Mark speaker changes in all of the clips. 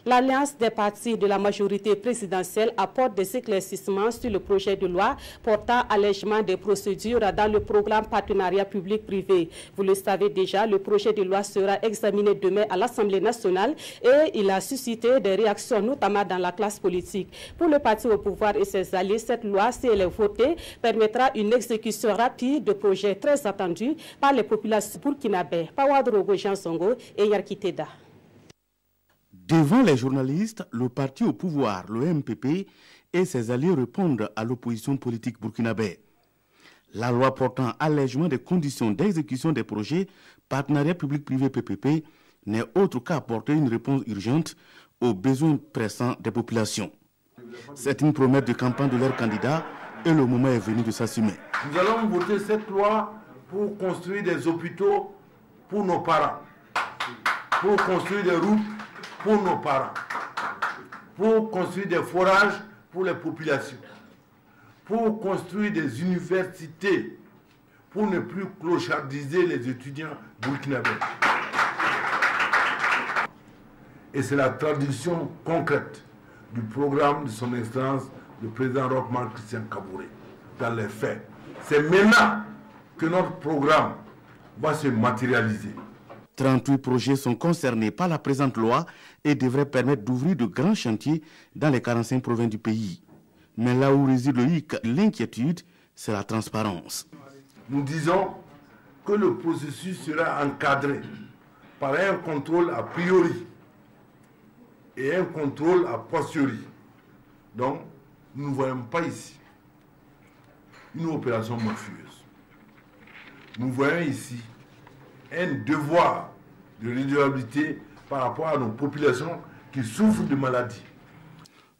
Speaker 1: L'Alliance des partis de la majorité présidentielle apporte des éclaircissements sur le projet de loi portant allègement des procédures dans le programme partenariat public-privé. Vous le savez déjà, le projet de loi sera examiné demain à l'Assemblée nationale et il a suscité des réactions, notamment dans la classe politique. Pour le parti au pouvoir et ses alliés, cette loi, si elle est votée, permettra une exécution rapide de projets très attendus par les populations burkinabè. Pawadrogo Jean Songo et Yarkiteda.
Speaker 2: Devant les journalistes, le parti au pouvoir, le MPP, et ses alliés répondent à l'opposition politique burkinabè. La loi portant allègement des conditions d'exécution des projets partenariat public-privé PPP n'est autre qu'apporter une réponse urgente aux besoins pressants des populations. C'est une promesse de campagne de leurs candidats et le moment est venu de s'assumer.
Speaker 3: Nous allons voter cette loi pour construire des hôpitaux pour nos parents, pour construire des routes pour nos parents, pour construire des forages pour les populations, pour construire des universités, pour ne plus clochardiser les étudiants burkinabè. Et c'est la traduction concrète du programme de son Excellence, le président Roch-Marc Christian Kaboré, dans les faits. C'est maintenant que notre programme va se matérialiser.
Speaker 2: 38 projets sont concernés par la présente loi et devraient permettre d'ouvrir de grands chantiers dans les 45 provinces du pays. Mais là où réside le hic, l'inquiétude, c'est la transparence.
Speaker 3: Nous disons que le processus sera encadré par un contrôle a priori et un contrôle a posteriori. Donc, nous ne voyons pas ici une opération mafieuse. Nous voyons ici un devoir de redevabilité par rapport à nos populations qui souffrent de maladies.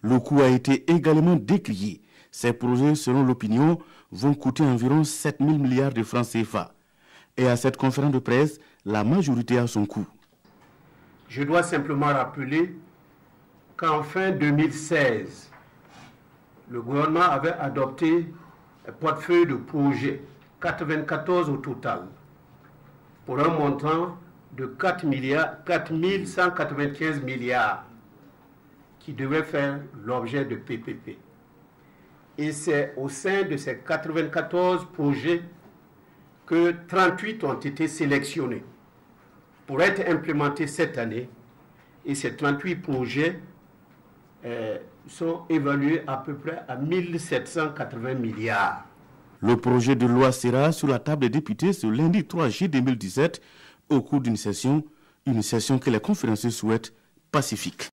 Speaker 2: Le coût a été également décrié. Ces projets, selon l'opinion, vont coûter environ 7 000 milliards de francs CFA. Et à cette conférence de presse, la majorité a son coût.
Speaker 4: Je dois simplement rappeler qu'en fin 2016, le gouvernement avait adopté un portefeuille de projets, 94 au total, pour un montant de 4 195 milliards qui devaient faire l'objet de PPP. Et c'est au sein de ces 94 projets que 38 ont été sélectionnés pour être implémentés cette année. Et ces 38 projets sont évalués à peu près à 1780 milliards.
Speaker 2: Le projet de loi sera sur la table des députés ce lundi 3 juillet 2017 au cours d'une session que les conférenciers souhaitent pacifique.